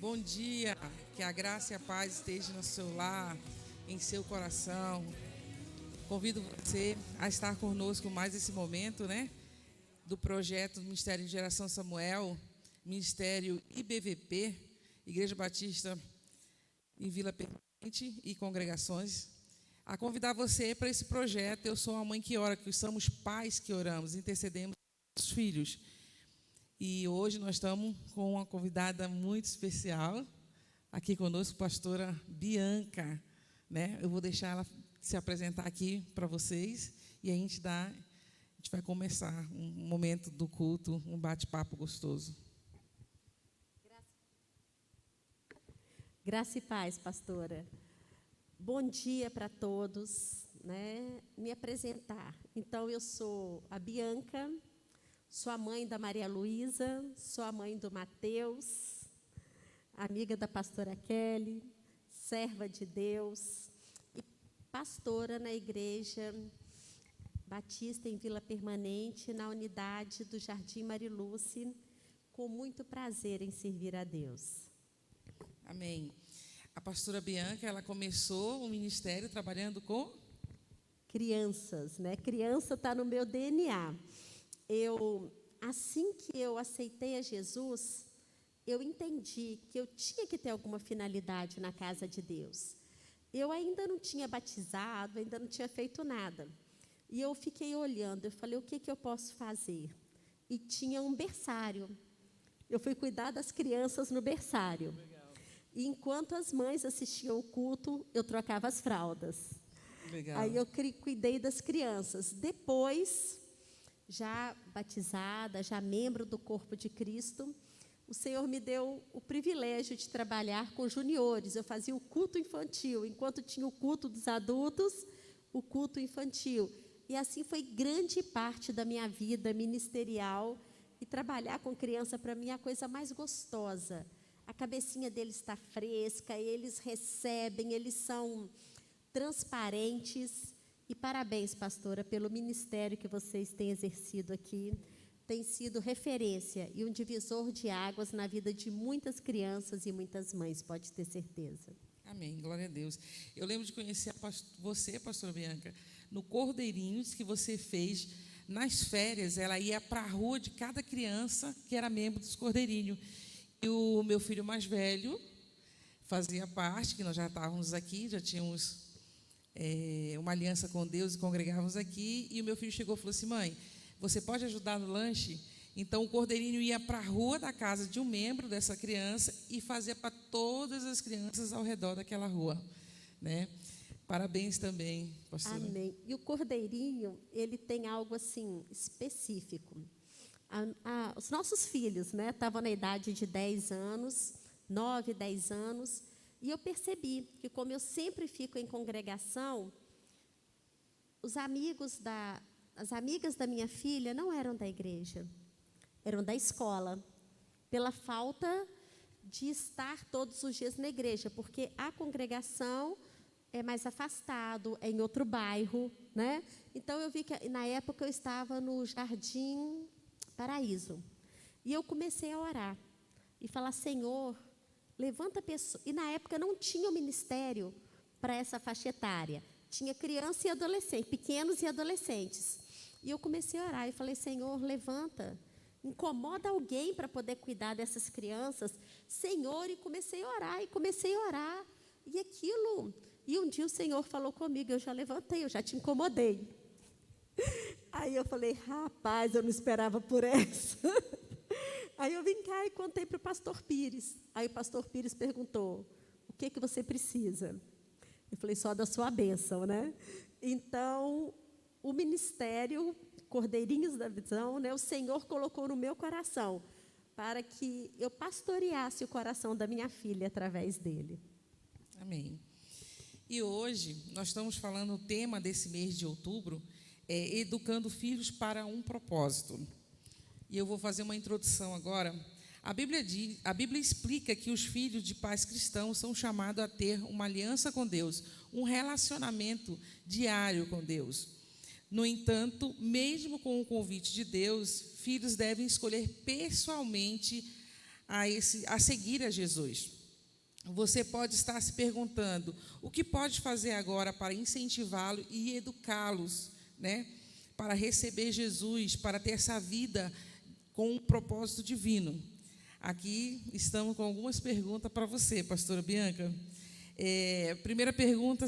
Bom dia, que a graça e a paz estejam no seu lar, em seu coração. Convido você a estar conosco mais esse momento, né? Do projeto do Ministério de Geração Samuel, Ministério IBVP, Igreja Batista em Vila Permanente e congregações. A convidar você para esse projeto. Eu sou uma mãe que ora, que somos pais que oramos, intercedemos pelos filhos. E hoje nós estamos com uma convidada muito especial, aqui conosco, pastora Bianca, né? Eu vou deixar ela se apresentar aqui para vocês e a gente vai começar um momento do culto, um bate-papo gostoso. Graça e paz, pastora. Bom dia para todos, né? Me apresentar. Então, eu sou a Bianca, sou a mãe da Maria Luísa, sou a mãe do Mateus, amiga da pastora Kelly, serva de Deus e pastora na Igreja Batista em Vila Permanente, na unidade do Jardim Marilúcia, com muito prazer em servir a Deus. Amém. A pastora Bianca, ela começou o ministério trabalhando com crianças, né? Criança está no meu DNA. Assim que eu aceitei a Jesus, eu entendi que eu tinha que ter alguma finalidade na casa de Deus. Eu ainda não tinha batizado, ainda não tinha feito nada. E eu fiquei olhando, eu falei, o que eu posso fazer? E tinha um berçário. Eu fui cuidar das crianças no berçário. E enquanto as mães assistiam o culto, eu trocava as fraldas. Legal. Aí eu cuidei das crianças. Depois, já batizada, já membro do corpo de Cristo, o Senhor me deu o privilégio de trabalhar com juniores. Eu fazia o culto infantil, enquanto tinha o culto dos adultos, o culto infantil. E assim foi grande parte da minha vida ministerial. E trabalhar com criança, para mim, é a coisa mais gostosa. A cabecinha deles está fresca, eles recebem, eles são transparentes. E parabéns, pastora, pelo ministério que vocês têm exercido aqui. Tem sido referência e um divisor de águas na vida de muitas crianças e muitas mães, pode ter certeza. Amém, glória a Deus. Eu lembro de conhecer você, pastora Bianca, no Cordeirinhos que você fez nas férias. Ela ia para a rua de cada criança que era membro dos Cordeirinhos. E o meu filho mais velho fazia parte, que nós já estávamos aqui, já tínhamos uma aliança com Deus e congregávamos aqui. E o meu filho chegou e falou assim: mãe, você pode ajudar no lanche? Então, o Cordeirinho ia para a rua da casa de um membro dessa criança e fazia para todas as crianças ao redor daquela rua, né? Parabéns também, pastora. Amém. E o Cordeirinho, ele tem algo assim específico. Os nossos filhos, né, estavam na idade de 10 anos, 9, 10 anos, e eu percebi que, como eu sempre fico em congregação, as amigas da minha filha não eram da igreja, eram da escola, pela falta de estar todos os dias na igreja, porque a congregação é mais afastado, é em outro bairro, né? Então, eu vi que, na época, eu estava no Jardim Paraíso. E eu comecei a orar e falar: Senhor, levanta pessoas. E na época não tinha o ministério para essa faixa etária. Tinha criança e adolescente, pequenos e adolescentes. E eu comecei a orar e falei: Senhor, levanta, incomoda alguém para poder cuidar dessas crianças. Senhor, e comecei a orar, E aquilo. E um dia o Senhor falou comigo: eu já levantei, eu já te incomodei. Aí eu falei: rapaz, eu não esperava por essa. Aí eu vim cá e contei para o pastor Pires. Aí o pastor Pires perguntou: o que você precisa? Eu falei: só da sua bênção, né? Então, o ministério Cordeirinhos da Visão, né, o Senhor colocou no meu coração para que eu pastoreasse o coração da minha filha através dele. Amém. E hoje nós estamos falando, o tema desse mês de outubro é educando filhos para um propósito. E eu vou fazer uma introdução agora. A Bíblia explica que os filhos de pais cristãos são chamados a ter uma aliança com Deus, um relacionamento diário com Deus. No entanto, mesmo com o convite de Deus, filhos devem escolher pessoalmente a seguir a Jesus. Você pode estar se perguntando, o que pode fazer agora para incentivá-lo e educá-los, né, para receber Jesus, para ter essa vida com um propósito divino? Aqui estamos com algumas perguntas para você, pastora Bianca. Primeira pergunta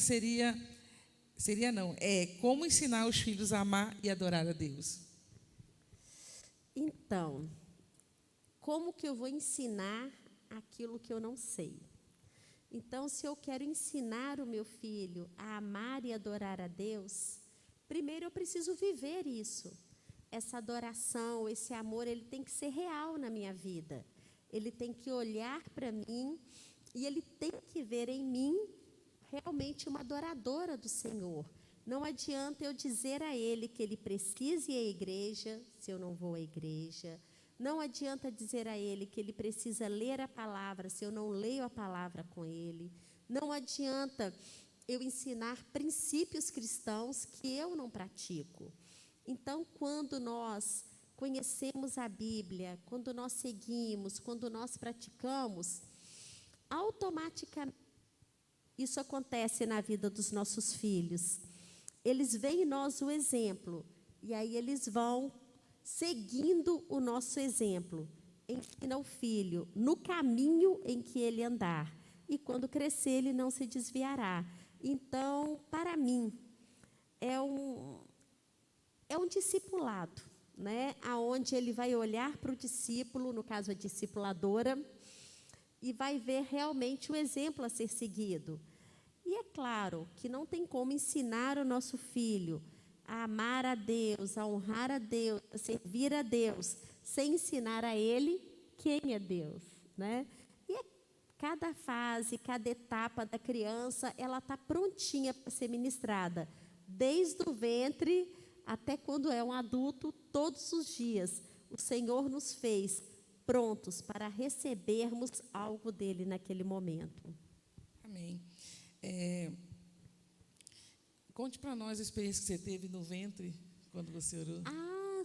como ensinar os filhos a amar e adorar a Deus? Então, como que eu vou ensinar aquilo que eu não sei? Então, se eu quero ensinar o meu filho a amar e adorar a Deus, primeiro eu preciso viver isso. Essa adoração, esse amor, ele tem que ser real na minha vida. Ele tem que olhar para mim e ele tem que ver em mim realmente uma adoradora do Senhor. Não adianta eu dizer a ele que ele precisa ir à igreja, se eu não vou à igreja. Não adianta dizer a ele que ele precisa ler a palavra, se eu não leio a palavra com ele. Não adianta eu ensinar princípios cristãos que eu não pratico. Então, quando nós conhecemos a Bíblia, quando nós seguimos, quando nós praticamos, automaticamente isso acontece na vida dos nossos filhos. Eles veem em nós o exemplo, e aí eles vão seguindo o nosso exemplo. Ensina o filho no caminho em que ele andar, e quando crescer ele não se desviará. Então, para mim, é um discipulado, né? Onde ele vai olhar para o discípulo, no caso a discipuladora, e vai ver realmente o exemplo a ser seguido. E é claro que não tem como ensinar o nosso filho a amar a Deus, a honrar a Deus, a servir a Deus, sem ensinar a ele quem é Deus, né? E cada fase, cada etapa da criança, ela está prontinha para ser ministrada, desde o ventre até quando é um adulto, todos os dias. O Senhor nos fez prontos para recebermos algo dele naquele momento. Amém. Conte para nós a experiência que você teve no ventre, quando você orou.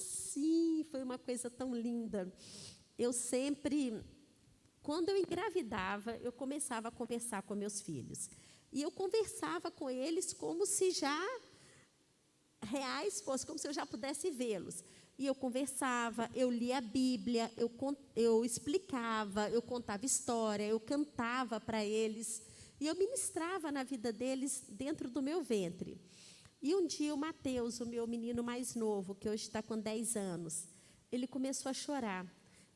Sim, foi uma coisa tão linda. Eu sempre, quando eu engravidava, eu começava a conversar com meus filhos. E eu conversava com eles como se já reais fossem, como se eu já pudesse vê-los. E eu conversava, eu lia a Bíblia, eu explicava, eu contava história, eu cantava para eles. E eu ministrava na vida deles dentro do meu ventre. E um dia o Mateus, o meu menino mais novo, que hoje está com 10 anos, ele começou a chorar.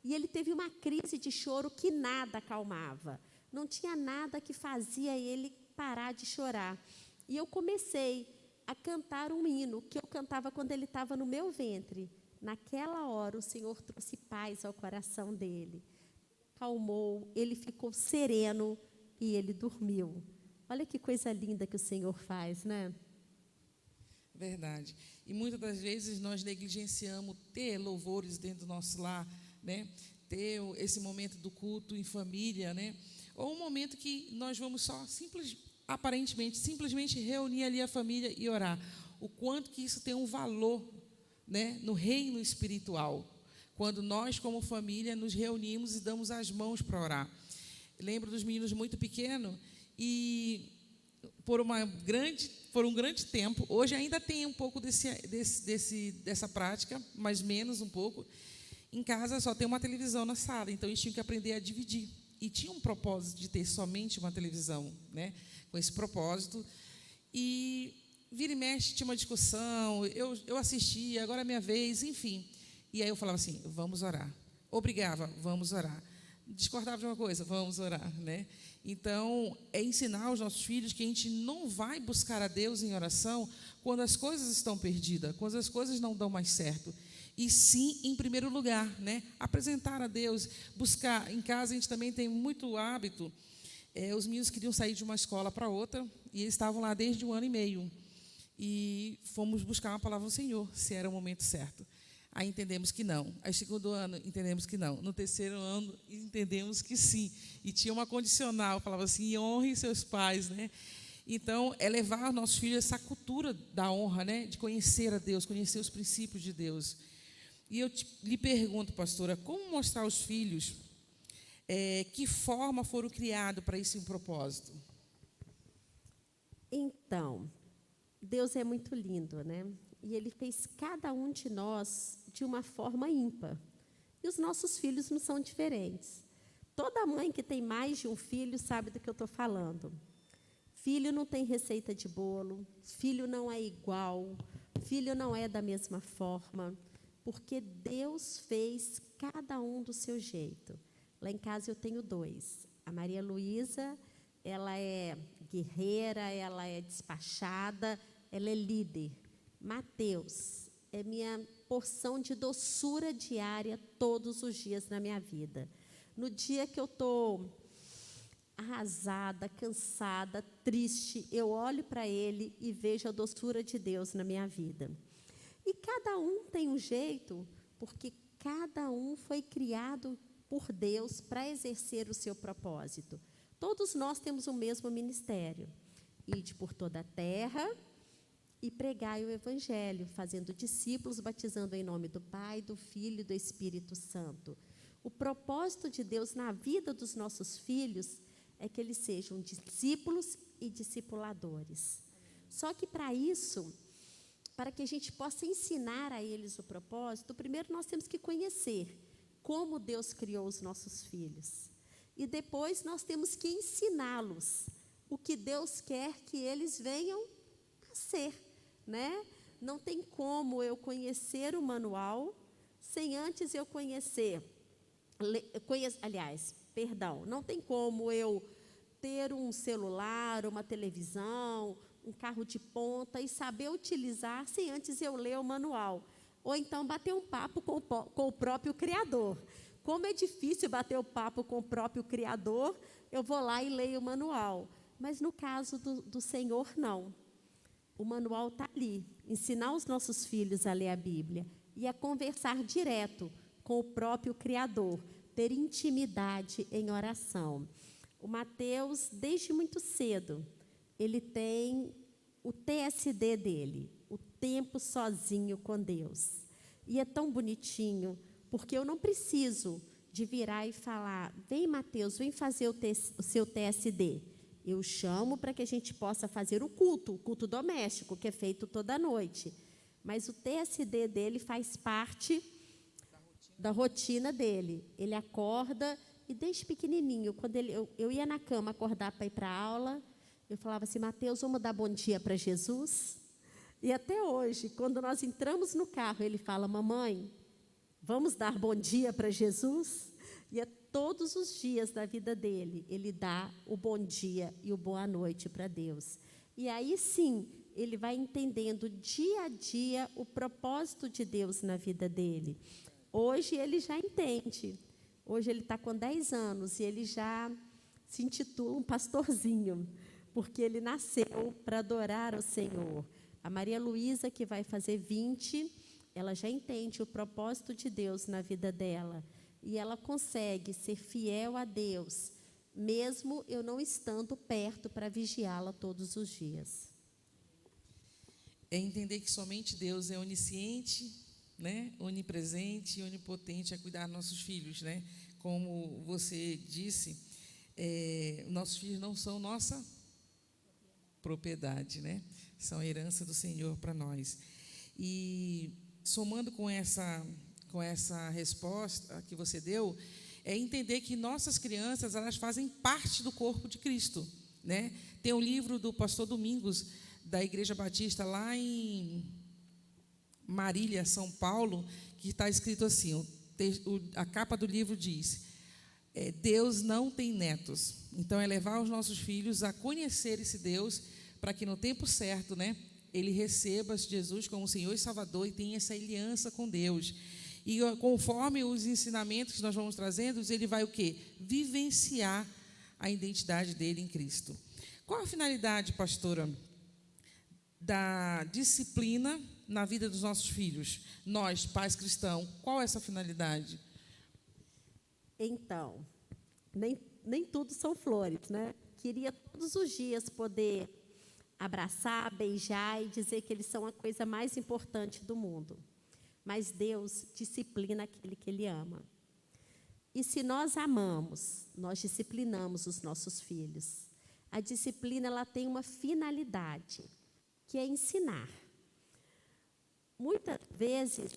E ele teve uma crise de choro que nada acalmava. Não tinha nada que fazia ele parar de chorar. E eu comecei a cantar um hino que eu cantava quando ele estava no meu ventre. Naquela hora, o Senhor trouxe paz ao coração dele. Calmou, ele ficou sereno e ele dormiu. Olha que coisa linda que o Senhor faz, né? Verdade. E muitas das vezes nós negligenciamos ter louvores dentro do nosso lar, né? Ter esse momento do culto em família, né? Ou um momento que nós vamos só simplesmente reunir ali a família e orar. O quanto que isso tem um valor, né, no reino espiritual. Quando nós, como família, nos reunimos e damos as mãos para orar. Lembro dos meninos muito pequenos e por um grande tempo, hoje ainda tem um pouco dessa prática, mas menos um pouco. Em casa só tem uma televisão na sala, então eles tinham que aprender a dividir. E tinha um propósito de ter somente uma televisão, né, com esse propósito. E vira e mexe, tinha uma discussão, eu assistia, agora é minha vez, enfim. E aí eu falava assim, vamos orar. Obrigava, vamos orar. Discordava de uma coisa, vamos orar, né? Então, é ensinar os nossos filhos que a gente não vai buscar a Deus em oração quando as coisas estão perdidas, quando as coisas não dão mais certo. E sim, em primeiro lugar, né? Apresentar a Deus, buscar. Em casa a gente também tem muito hábito. Os meninos queriam sair de uma escola para outra e eles estavam lá desde 1 ano e meio. E fomos buscar uma palavra do Senhor, se era o momento certo. Aí entendemos que não. Aí, segundo ano, entendemos que não. No terceiro ano, entendemos que sim. E tinha uma condicional, falava assim, honre seus pais, né? Então, é levar aos nossos filhos essa cultura da honra, né? De conhecer a Deus, conhecer os princípios de Deus. E eu lhe pergunto, pastora, como mostrar aos filhos Que forma foram criados para esse propósito? Então, Deus é muito lindo, né? E Ele fez cada um de nós de uma forma ímpar. E os nossos filhos não são diferentes. Toda mãe que tem mais de um filho sabe do que eu estou falando. Filho não tem receita de bolo, filho não é igual, filho não é da mesma forma, porque Deus fez cada um do seu jeito. Lá em casa eu tenho 2. A Maria Luísa, ela é guerreira, ela é despachada, ela é líder. Mateus é minha porção de doçura diária todos os dias na minha vida. No dia que eu estou arrasada, cansada, triste, eu olho para ele e vejo a doçura de Deus na minha vida. E cada um tem um jeito, porque cada um foi criado por Deus para exercer o seu propósito. Todos nós temos o mesmo ministério: ide por toda a terra e pregai o Evangelho, fazendo discípulos, batizando em nome do Pai, do Filho e do Espírito Santo. O propósito de Deus na vida dos nossos filhos é que eles sejam discípulos e discipuladores. Só que para isso, para que a gente possa ensinar a eles o propósito, primeiro nós temos que conhecer como Deus criou os nossos filhos. E depois nós temos que ensiná-los o que Deus quer que eles venham a ser, né? Não tem como eu conhecer o manual sem antes eu não tem como eu ter um celular, uma televisão, um carro de ponta e saber utilizar sem antes eu ler o manual. Ou então bater um papo com o próprio Criador. Como é difícil bater o papo com o próprio Criador, eu vou lá e leio o manual. Mas no caso do Senhor, não. O manual está ali. Ensinar os nossos filhos a ler a Bíblia e a conversar direto com o próprio Criador, ter intimidade em oração. O Mateus, desde muito cedo, ele tem o TSD dele, o tempo sozinho com Deus. E é tão bonitinho, porque eu não preciso de virar e falar: vem, Mateus, vem fazer o seu TSD. Eu chamo para que a gente possa fazer o culto doméstico, que é feito toda noite. Mas o TSD dele faz parte da rotina dele. Ele acorda e desde pequenininho, quando eu ia na cama acordar para ir para a aula, eu falava assim: Mateus, vamos dar bom dia para Jesus? E até hoje, quando nós entramos no carro, ele fala: mamãe, vamos dar bom dia para Jesus? E é todos os dias da vida dele, ele dá o bom dia e o boa noite para Deus. E aí sim, ele vai entendendo dia a dia o propósito de Deus na vida dele. Hoje ele já entende. Hoje ele está com 10 anos e ele já se intitula um pastorzinho, porque ele nasceu para adorar o Senhor. A Maria Luísa, que vai fazer 20, ela já entende o propósito de Deus na vida dela. E ela consegue ser fiel a Deus, mesmo eu não estando perto para vigiá-la todos os dias. É entender que somente Deus é onisciente, né? Onipresente e onipotente a cuidar dos nossos filhos, né? Como você disse, nossos filhos não são nossa propriedade, né? São a herança do Senhor para nós. E somando com essa resposta que você deu, é entender que nossas crianças, elas fazem parte do corpo de Cristo, né? Tem um livro do pastor Domingos, da Igreja Batista, lá em Marília, São Paulo, que está escrito assim, a capa do livro diz: Deus não tem netos. Então, é levar os nossos filhos a conhecer esse Deus, para que no tempo certo, né, ele receba Jesus como Senhor e Salvador e tenha essa aliança com Deus. E conforme os ensinamentos que nós vamos trazendo, ele vai o quê? Vivenciar a identidade dele em Cristo. Qual a finalidade, pastora, da disciplina na vida dos nossos filhos? Nós, pais cristãos, qual é essa finalidade? Então, nem tudo são flores, né? Queria todos os dias poder abraçar, beijar e dizer que eles são a coisa mais importante do mundo. Mas Deus disciplina aquele que Ele ama. E se nós amamos, nós disciplinamos os nossos filhos. A disciplina, ela tem uma finalidade, que é ensinar. Muitas vezes,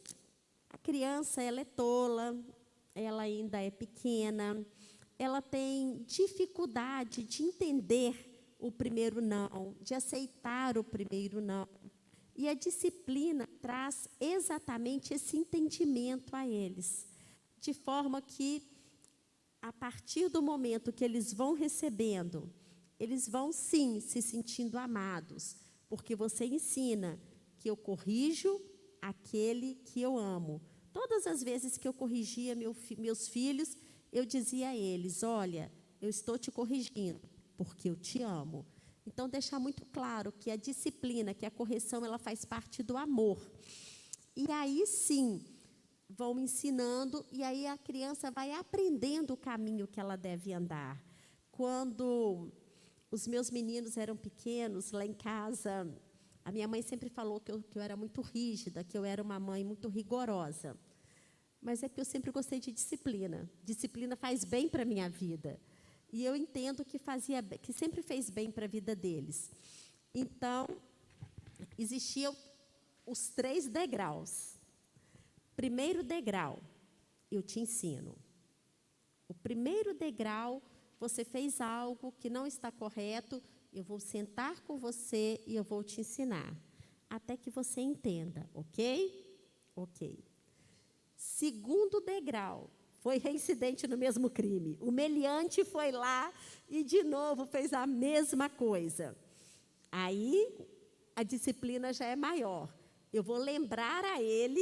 a criança, ela é tola, ela ainda é pequena, ela tem dificuldade de entender o primeiro não, de aceitar o primeiro não. E a disciplina traz exatamente esse entendimento a eles, de forma que, a partir do momento que eles vão recebendo, eles vão, sim, se sentindo amados, porque você ensina que eu corrijo aquele que eu amo. Todas as vezes que eu corrigia meus filhos, eu dizia a eles, olha, eu estou te corrigindo, porque eu te amo. Então, deixar muito claro que a disciplina, que a correção, ela faz parte do amor. E aí, sim, vão ensinando, e aí a criança vai aprendendo o caminho que ela deve andar. Quando os meus meninos eram pequenos, lá em casa, a minha mãe sempre falou que eu era muito rígida, que eu era uma mãe muito rigorosa. Mas é que eu sempre gostei de disciplina. Disciplina faz bem para a minha vida. E eu entendo que sempre fez bem para a vida deles. Então, existiam os 3 degraus. Primeiro degrau, eu te ensino. O primeiro degrau, você fez algo que não está correto, eu vou sentar com você e eu vou te ensinar. Até que você entenda, ok? Ok. Segundo degrau, foi reincidente no mesmo crime. O meliante foi lá e, de novo, fez a mesma coisa. Aí, a disciplina já é maior. Eu vou lembrar a ele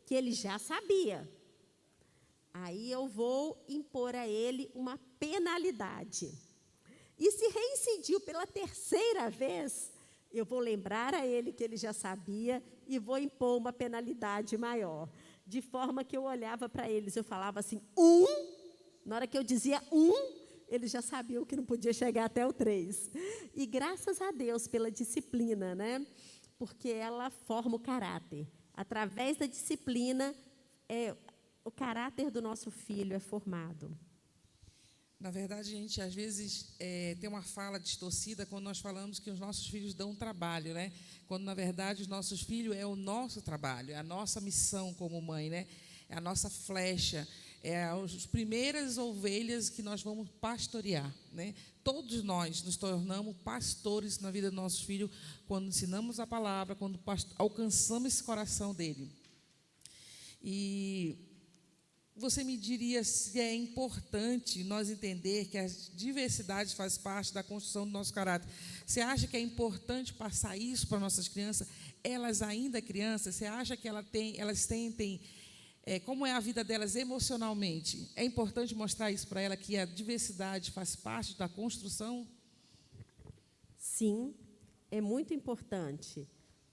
que ele já sabia. Aí, eu vou impor a ele uma penalidade. E se reincidiu pela 3ª vez, eu vou lembrar a ele que ele já sabia e vou impor uma penalidade maior. De forma que eu olhava para eles, eu falava assim, 1, na hora que eu dizia 1, eles já sabiam que não podia chegar até o 3. E graças a Deus pela disciplina, né? Porque ela forma o caráter. Através da disciplina, o caráter do nosso filho é formado. Na verdade, a gente, às vezes, tem uma fala distorcida quando nós falamos que os nossos filhos dão trabalho, né? Quando, na verdade, os nossos filhos é o nosso trabalho, é a nossa missão como mãe, né? É a nossa flecha, é as primeiras ovelhas que nós vamos pastorear, né? Todos nós nos tornamos pastores na vida dos nossos filhos quando ensinamos a palavra, quando alcançamos esse coração dele. E você me diria se é importante nós entender que a diversidade faz parte da construção do nosso caráter. Você acha que é importante passar isso para nossas crianças? Elas ainda crianças, você acha que elas sentem como é a vida delas emocionalmente? É importante mostrar isso para elas, que a diversidade faz parte da construção? Sim, é muito importante.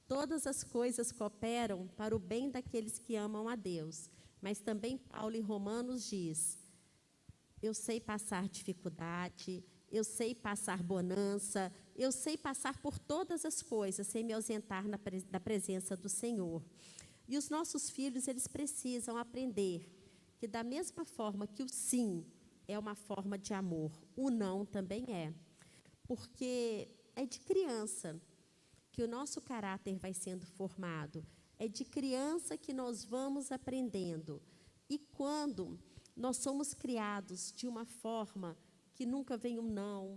Todas as coisas cooperam para o bem daqueles que amam a Deus. Mas também Paulo em Romanos diz, eu sei passar dificuldade, eu sei passar bonança, eu sei passar por todas as coisas sem me ausentar da presença do Senhor. E os nossos filhos, eles precisam aprender que da mesma forma que o sim é uma forma de amor, o não também é. Porque é de criança que o nosso caráter vai sendo formado. É de criança que nós vamos aprendendo. E quando nós somos criados de uma forma que nunca vem um não,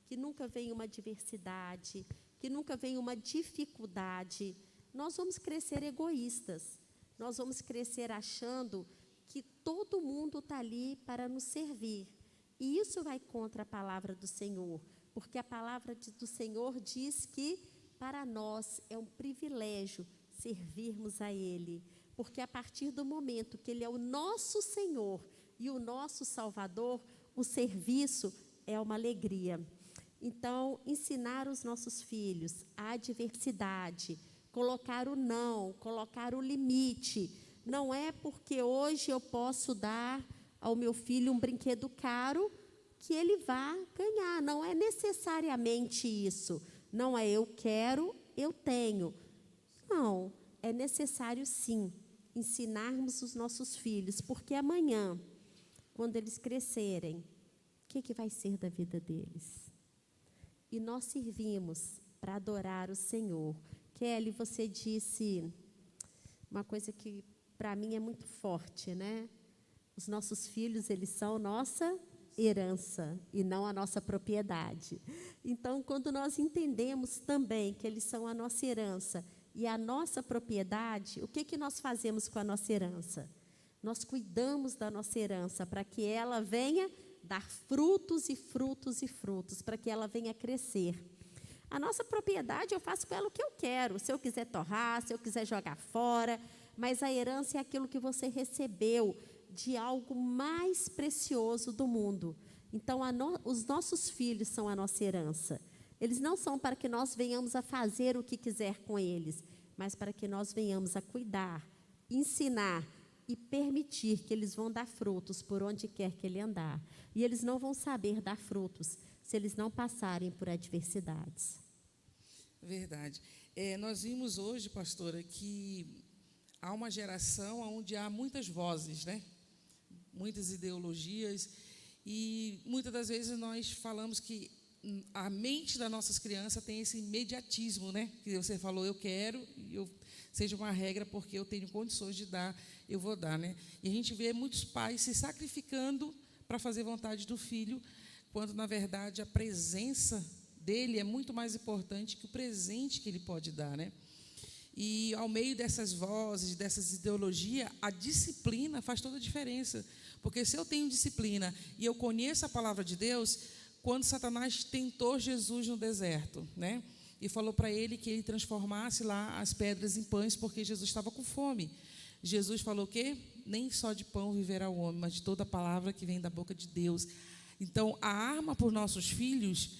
que nunca vem uma adversidade, que nunca vem uma dificuldade, nós vamos crescer egoístas. Nós vamos crescer achando que todo mundo está ali para nos servir. E isso vai contra a palavra do Senhor, porque a palavra do Senhor diz que para nós é um privilégio servirmos a Ele, porque a partir do momento que Ele é o nosso Senhor e o nosso Salvador, o serviço é uma alegria. Então, ensinar os nossos filhos a diversidade, colocar o não, colocar o limite. Não é porque hoje eu posso dar ao meu filho um brinquedo caro que ele vá ganhar. Não é necessariamente isso. Não é eu quero, eu tenho. Não, é necessário sim ensinarmos os nossos filhos, porque amanhã, quando eles crescerem, o que vai ser da vida deles? E nós servimos para adorar o Senhor. Kelly, você disse uma coisa que para mim é muito forte, né? Os nossos filhos, eles são nossa herança e não a nossa propriedade. Então, quando nós entendemos também que eles são a nossa herança e a nossa propriedade, o que nós fazemos com a nossa herança? Nós cuidamos da nossa herança para que ela venha dar frutos e frutos e frutos, para que ela venha crescer. A nossa propriedade, eu faço com ela o que eu quero. Se eu quiser torrar, se eu quiser jogar fora, mas a herança é aquilo que você recebeu de algo mais precioso do mundo. Então, os nossos filhos são a nossa herança. Eles não são para que nós venhamos a fazer o que quiser com eles, mas para que nós venhamos a cuidar, ensinar e permitir que eles vão dar frutos por onde quer que ele andar. E eles não vão saber dar frutos se eles não passarem por adversidades. Verdade. Nós vimos hoje, pastora, que há uma geração onde há muitas vozes, né? Muitas ideologias, e muitas das vezes nós falamos que a mente das nossas crianças tem esse imediatismo, né? Que você falou, eu quero, e seja uma regra, porque eu tenho condições de dar, eu vou dar, né? E a gente vê muitos pais se sacrificando para fazer vontade do filho, quando, na verdade, a presença dele é muito mais importante que o presente que ele pode dar, né? E, ao meio dessas vozes, dessas ideologias, a disciplina faz toda a diferença. Porque se eu tenho disciplina e eu conheço a palavra de Deus, quando Satanás tentou Jesus no deserto, né? E falou para ele que ele transformasse lá as pedras em pães, porque Jesus estava com fome. Jesus falou o quê? Nem só de pão viverá o homem, mas de toda a palavra que vem da boca de Deus. Então, a arma por nossos filhos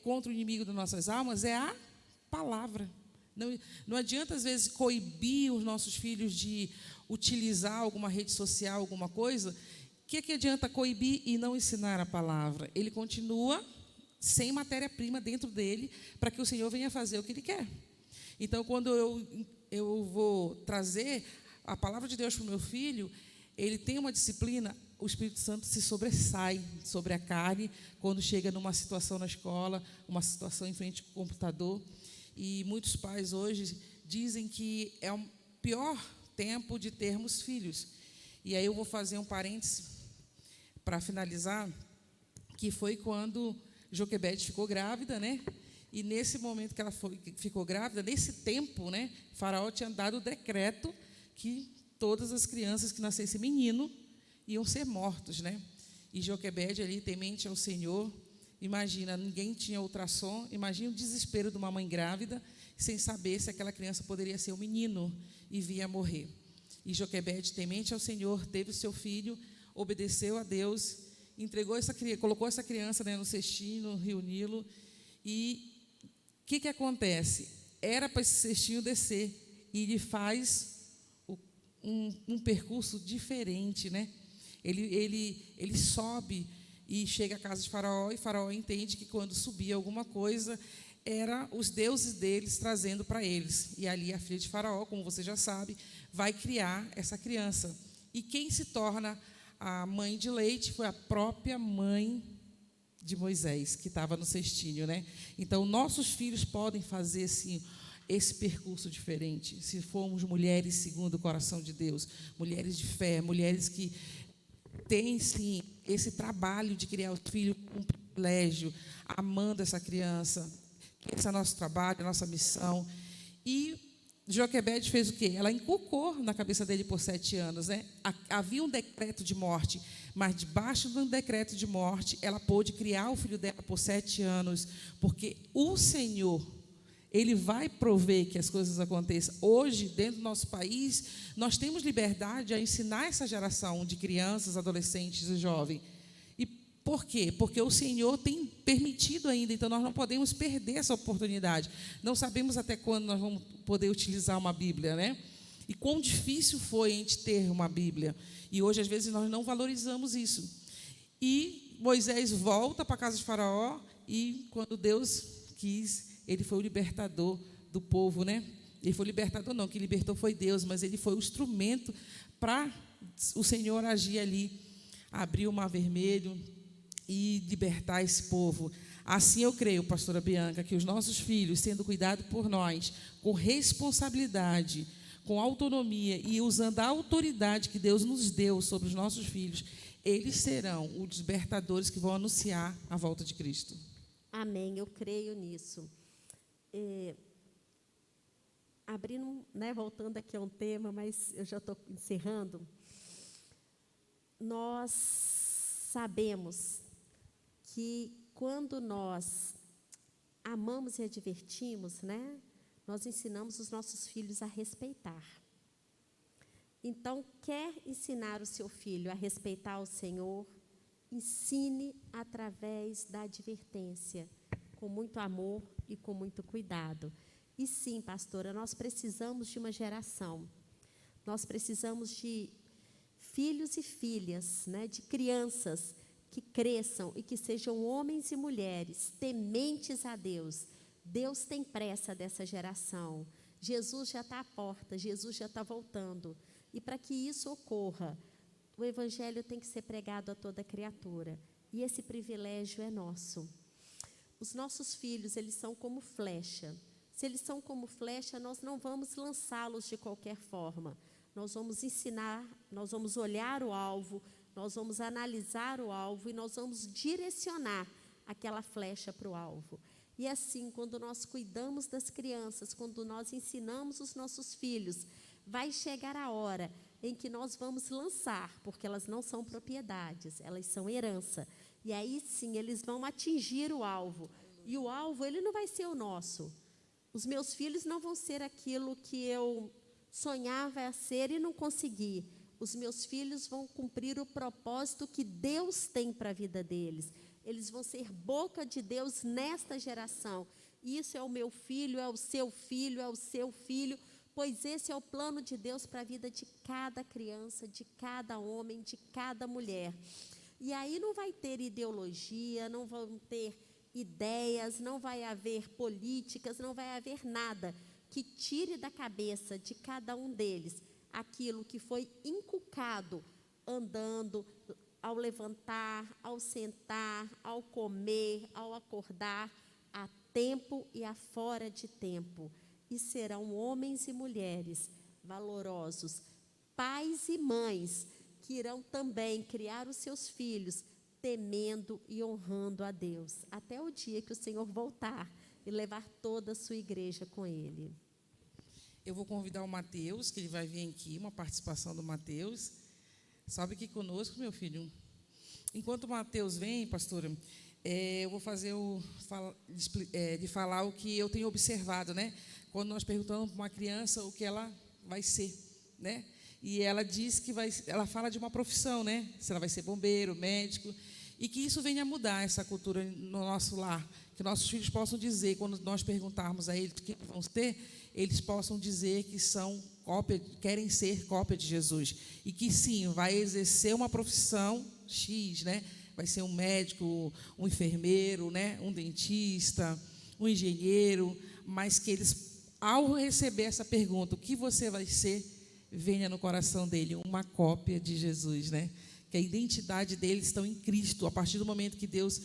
contra o inimigo das nossas almas, é a palavra. Não adianta, às vezes, coibir os nossos filhos de utilizar alguma rede social, alguma coisa. O que adianta coibir e não ensinar a palavra? Ele continua sem matéria-prima dentro dele para que o Senhor venha fazer o que Ele quer. Então, quando eu vou trazer a palavra de Deus para o meu filho, ele tem uma disciplina, o Espírito Santo se sobressai sobre a carne quando chega numa situação na escola, uma situação em frente ao computador. E muitos pais hoje dizem que é o pior tempo de termos filhos. E aí eu vou fazer um parênteses para finalizar, que foi quando Joquebede ficou grávida, né? E nesse momento que ela ficou grávida, nesse tempo, né, Faraó tinha dado o decreto que todas as crianças que nascessem menino iam ser mortos, né? E Joquebede ali, temente ao Senhor, imagina, ninguém tinha ultrassom, imagina o desespero de uma mãe grávida, sem saber se aquela criança poderia ser um menino e vinha morrer. E Joquebede, temente ao Senhor, teve o seu filho, obedeceu a Deus, colocou essa criança, né, no cestinho, no rio Nilo. E o que acontece? Era para esse cestinho descer, e ele faz um percurso diferente, né? Ele sobe e chega à casa de Faraó, e Faraó entende que quando subia alguma coisa, era os deuses deles trazendo para eles. E ali a filha de Faraó, como você já sabe, vai criar essa criança. E quem se torna a mãe de leite foi a própria mãe de Moisés, que estava no cestinho, né? Então, nossos filhos podem fazer, sim, esse percurso diferente, se formos mulheres segundo o coração de Deus, mulheres de fé, mulheres que têm, sim, esse trabalho de criar o filho com privilégio, amando essa criança. Esse é o nosso trabalho, a nossa missão. E Joquebede fez o quê? Ela inculcou na cabeça dele por 7 anos, né? Havia um decreto de morte, mas debaixo de um decreto de morte, ela pôde criar o filho dela por 7 anos, porque o Senhor, Ele vai prover que as coisas aconteçam. Hoje, dentro do nosso país, nós temos liberdade a ensinar essa geração de crianças, adolescentes e jovens. E por quê? Porque o Senhor tem permitido ainda, então nós não podemos perder essa oportunidade. Não sabemos até quando nós vamos poder utilizar uma Bíblia, né? E quão difícil foi a gente ter uma Bíblia. E hoje, às vezes, nós não valorizamos isso. E Moisés volta para a casa de Faraó, e quando Deus quis, ele foi o libertador do povo, né? Ele foi o libertador, não, que libertou foi Deus, mas ele foi o instrumento para o Senhor agir ali. abrir o Mar Vermelho e libertar esse povo. Assim eu creio, pastora Bianca, que os nossos filhos, sendo cuidados por nós, com responsabilidade, com autonomia e usando a autoridade que Deus nos deu sobre os nossos filhos, eles serão os despertadores que vão anunciar a volta de Cristo. Amém, eu creio nisso. Abrindo, voltando aqui a um tema, mas eu já estou encerrando. Nós sabemos que quando nós amamos e advertimos, nós ensinamos os nossos filhos a respeitar. Então, quer ensinar o seu filho a respeitar o Senhor, ensine através da advertência, com muito amor e com muito cuidado. E sim, pastora, nós precisamos de uma geração. Nós precisamos de filhos e filhas, de crianças que cresçam e que sejam homens e mulheres tementes a Deus. Deus tem pressa dessa geração. Jesus já está à porta, Jesus já está voltando. E para que isso ocorra, o Evangelho tem que ser pregado a toda criatura. E esse privilégio é nosso. Os nossos filhos, eles são como flecha. Se eles são como flecha, nós não vamos lançá-los de qualquer forma. Nós vamos ensinar, nós vamos olhar o alvo, nós vamos analisar o alvo e nós vamos direcionar aquela flecha para o alvo. E assim, quando nós cuidamos das crianças, quando nós ensinamos os nossos filhos, vai chegar a hora em que nós vamos lançar, porque elas não são propriedades, elas são herança. E aí sim, eles vão atingir o alvo. E o alvo, ele não vai ser o nosso. Os meus filhos não vão ser aquilo que eu sonhava a ser e não consegui. Os meus filhos vão cumprir o propósito que Deus tem para a vida deles. Eles vão ser boca de Deus nesta geração. Isso é o meu filho, é o seu filho, é o seu filho, pois esse é o plano de Deus para a vida de cada criança, de cada homem, de cada mulher. E aí não vai ter ideologia, não vão ter ideias, não vai haver políticas, não vai haver nada que tire da cabeça de cada um deles aquilo que foi inculcado andando, ao levantar, ao sentar, ao comer, ao acordar, a tempo e a fora de tempo. E serão homens e mulheres valorosos, pais e mães, que irão também criar os seus filhos temendo e honrando a Deus, até o dia que o Senhor voltar e levar toda a sua igreja com Ele. Eu vou convidar o Mateus, que ele vai vir aqui, uma participação do Mateus. Sobe aqui conosco, meu filho. Enquanto o Mateus vem, pastora, eu vou fazer de falar o que eu tenho observado, Quando nós perguntamos para uma criança o que ela vai ser, E ela diz que ela fala de uma profissão, Se ela vai ser bombeiro, médico, e que isso venha a mudar essa cultura no nosso lar, que nossos filhos possam dizer, quando nós perguntarmos a eles o que vão ter, eles possam dizer que querem ser cópia de Jesus, e que sim, vai exercer uma profissão X, Vai ser um médico, um enfermeiro, um dentista, um engenheiro, mas que eles, ao receber essa pergunta, o que você vai ser, venha no coração dele uma cópia de Jesus, Que a identidade deles está em Cristo. A partir do momento que Deus,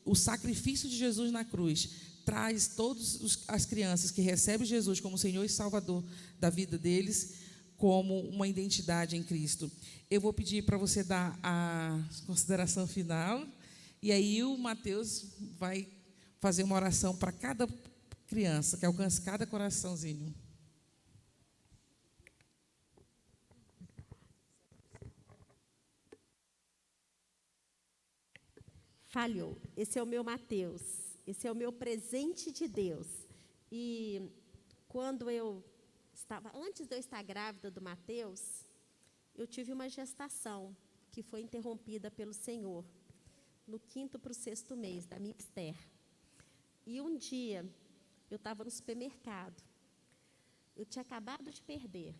o sacrifício de Jesus na cruz, traz todas as crianças que recebem Jesus como Senhor e Salvador da vida deles, como uma identidade em Cristo. Eu vou pedir para você dar a consideração final, e aí o Mateus vai fazer uma oração para cada criança, que alcance cada coraçãozinho. Falhou. Esse é o meu Mateus. Esse é o meu presente de Deus. E quando antes de eu estar grávida do Mateus, eu tive uma gestação que foi interrompida pelo Senhor, no 5º para o 6º mês da minha Esther. E um dia, eu estava no supermercado. Eu tinha acabado de perder.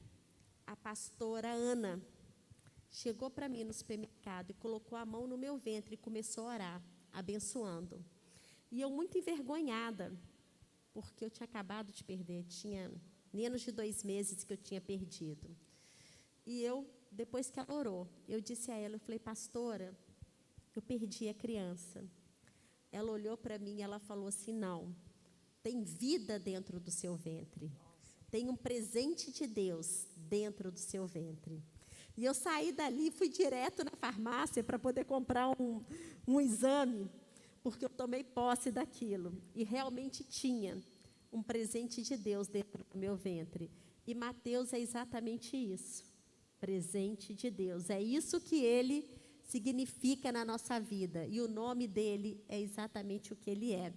A pastora Ana chegou para mim no supermercado e colocou a mão no meu ventre e começou a orar, abençoando. E eu muito envergonhada, porque eu tinha acabado de perder, tinha menos de 2 meses que eu tinha perdido. E eu depois que ela orou, eu disse a ela, eu falei, pastora, eu perdi a criança. Ela olhou para mim e ela falou assim, não, tem vida dentro do seu ventre. Tem um presente de Deus dentro do seu ventre. E eu saí dali e fui direto na farmácia para poder comprar um exame, porque eu tomei posse daquilo. E realmente tinha um presente de Deus dentro do meu ventre. E Mateus é exatamente isso, presente de Deus. É isso que ele significa na nossa vida. E o nome dele é exatamente o que ele é.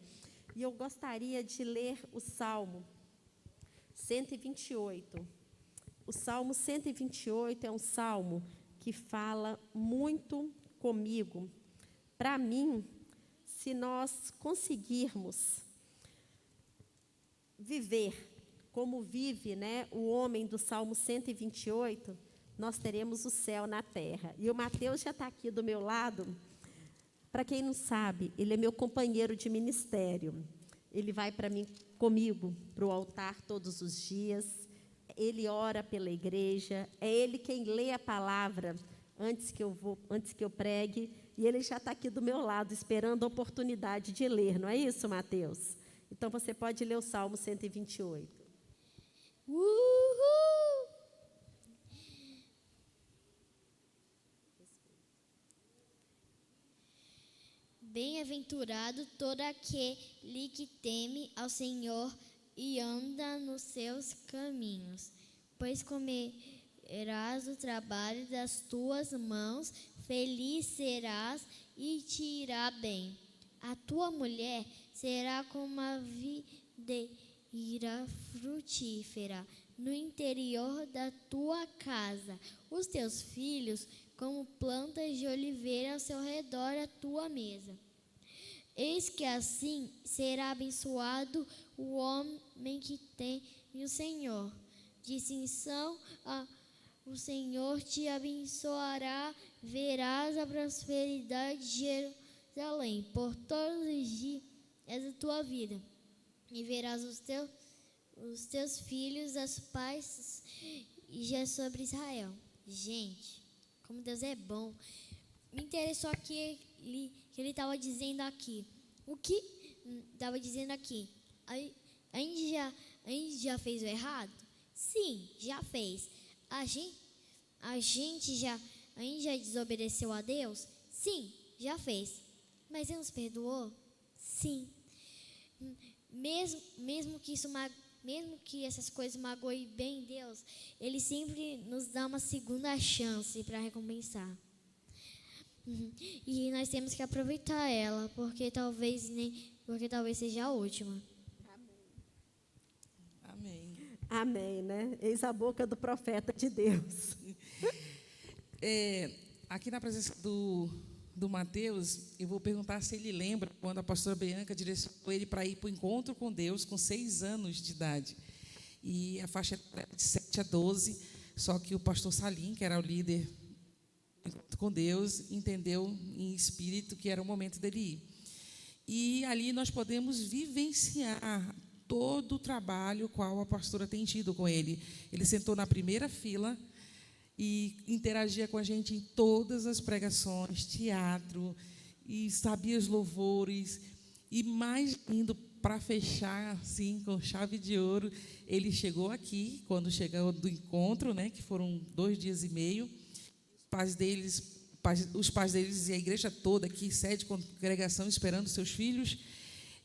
E eu gostaria de ler o Salmo 128. O Salmo 128 é um salmo que fala muito comigo. Para mim, se nós conseguirmos viver como vive, né, o homem do Salmo 128, nós teremos o céu na terra. E o Mateus já está aqui do meu lado. Para quem não sabe, ele é meu companheiro de ministério. Ele vai comigo para o altar todos os dias. Ele ora pela igreja. É ele quem lê a palavra antes que eu pregue. E ele já está aqui do meu lado, esperando a oportunidade de ler. Não é isso, Mateus? Então, você pode ler o Salmo 128. Uhul! Bem-aventurado todo aquele que teme ao Senhor e anda nos seus caminhos, pois comerás o trabalho das tuas mãos, feliz serás e te irá bem. A tua mulher será como a videira frutífera no interior da tua casa, os teus filhos como plantas de oliveira ao seu redor a tua mesa. Eis que assim será abençoado o homem que tem o Senhor. Distinção, o Senhor te abençoará, verás a prosperidade de Jerusalém por todos os dias da tua vida, e verás os teus filhos, as paz e já sobre Israel. Gente, como Deus é bom. Me interessou aqui que ele estava dizendo aqui. O que estava dizendo aqui? A gente já fez o errado? Sim, já fez. A gente já desobedeceu a Deus? Sim, já fez. Mas Ele nos perdoou? Sim. Mesmo que essas coisas magoem bem Deus, Ele sempre nos dá uma segunda chance para recompensar. E nós temos que aproveitar ela, porque talvez seja a última. Amém. Amém, né? Eis a boca do profeta de Deus. Aqui na presença do Mateus, eu vou perguntar se ele lembra quando a pastora Bianca direcionou ele para ir para o encontro com Deus com 6 anos de idade. E a faixa era de 7 a 12, só que o pastor Salim, que era o líder com Deus, entendeu em espírito que era o momento dele ir. E ali nós podemos vivenciar todo o trabalho qual a pastora tem tido com ele. Ele sentou na primeira fila e interagia com a gente em todas as pregações, teatro, e sabia os louvores. E mais lindo, para fechar assim, com chave de ouro, ele chegou aqui, quando chegou do encontro, né, que foram 2 dias e meio, os pais deles e a igreja toda aqui, sede congregação, esperando seus filhos,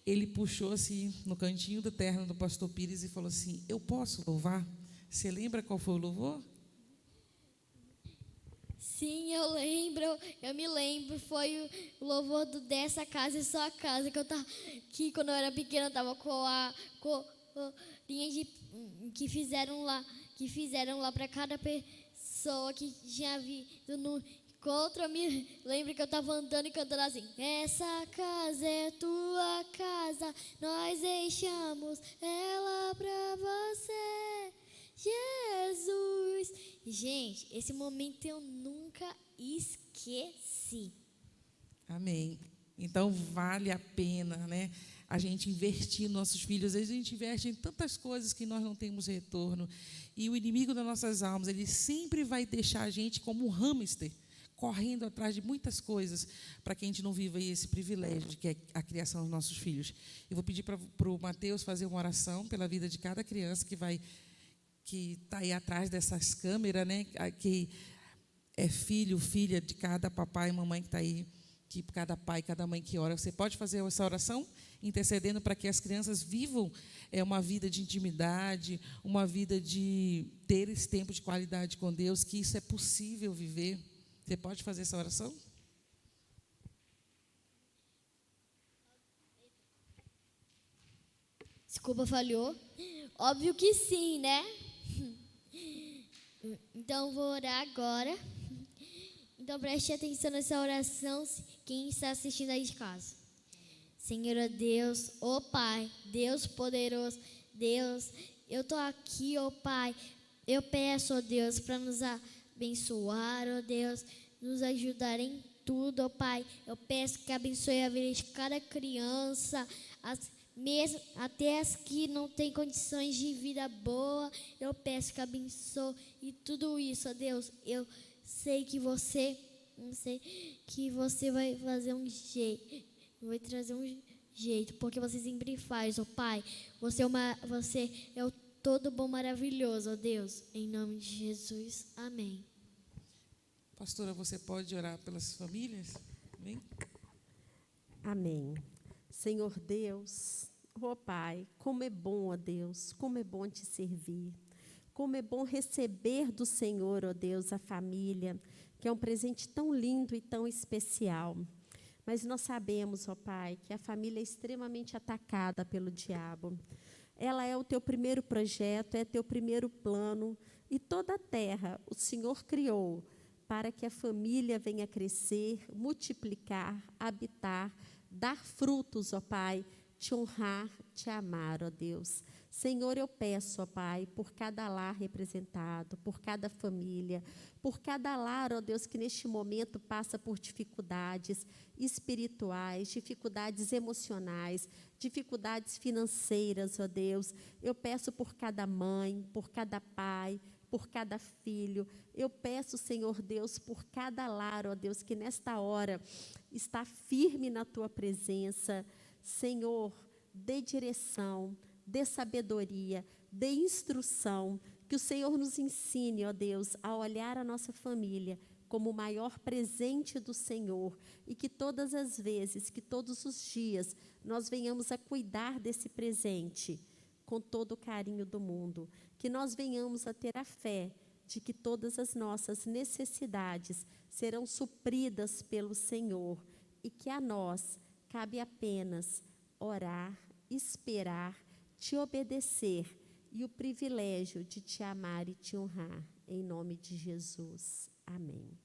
ele puxou assim, no cantinho do terno do pastor Pires e falou assim, eu posso louvar? Você lembra qual foi o louvor? Sim, eu me lembro, foi o louvor dessa casa e sua casa, que quando eu era pequena eu estava com a linha que fizeram lá para cada pessoa que tinha vindo no encontro. Eu me lembro que eu estava andando e cantando assim, essa casa é tua casa, nós deixamos ela para você, Jesus. Gente, esse momento eu nunca esqueci. Amém. Então, vale a pena, né, a gente investir nos nossos filhos. Às vezes a gente investe em tantas coisas que nós não temos retorno. E o inimigo das nossas almas, ele sempre vai deixar a gente como um hamster, correndo atrás de muitas coisas, para que a gente não viva esse privilégio de que é a criação dos nossos filhos. Eu vou pedir para o Mateus fazer uma oração pela vida de cada criança que está aí atrás dessas câmeras, né, que é filho, filha de cada papai e mamãe que está aí, que cada pai, cada mãe que ora. Você pode fazer essa oração intercedendo para que as crianças vivam uma vida de intimidade, uma vida de ter esse tempo de qualidade com Deus, que isso é possível viver. Você pode fazer essa oração? Desculpa, falhou. Óbvio que sim, né? Então, vou orar agora. Então, preste atenção nessa oração, quem está assistindo aí de casa. Senhor, ó Deus, ó Pai, Deus poderoso, Deus, eu estou aqui, ó Pai. Eu peço, ó Deus, para nos abençoar, ó Deus, nos ajudar em tudo, ó Pai. Eu peço que abençoe a vida de cada criança, mesmo até as que não têm condições de vida boa. Eu peço que abençoe e tudo isso, ó Deus. Eu sei que você vai fazer um jeito, vai trazer um jeito, porque você sempre faz, ó Pai. Você é o todo bom, maravilhoso, ó Deus. Em nome de Jesus, amém. Pastora, você pode orar pelas famílias? Amém? Amém. Senhor Deus, ó Pai, como é bom, ó Deus, como é bom te servir. Como é bom receber do Senhor, ó Deus, a família, que é um presente tão lindo e tão especial. Mas nós sabemos, ó Pai, que a família é extremamente atacada pelo diabo. Ela é o teu primeiro projeto, é teu primeiro plano, e toda a terra o Senhor criou para que a família venha crescer, multiplicar, habitar, dar frutos, ó Pai, te honrar, te amar, ó Deus. Senhor, eu peço, ó Pai, por cada lar representado, por cada família, por cada lar, ó Deus, que neste momento passa por dificuldades espirituais, dificuldades emocionais, dificuldades financeiras, ó Deus. Eu peço por cada mãe, por cada pai, por cada filho. Eu peço, Senhor Deus, por cada lar, ó Deus, que nesta hora está firme na tua presença. Senhor, dê direção, dê sabedoria, dê instrução, que o Senhor nos ensine, ó Deus, a olhar a nossa família como o maior presente do Senhor, e que todas as vezes, que todos os dias, nós venhamos a cuidar desse presente com todo o carinho do mundo, que nós venhamos a ter a fé de que todas as nossas necessidades serão supridas pelo Senhor, e que a nós cabe apenas orar, esperar, te obedecer e o privilégio de te amar e te honrar. Em nome de Jesus. Amém.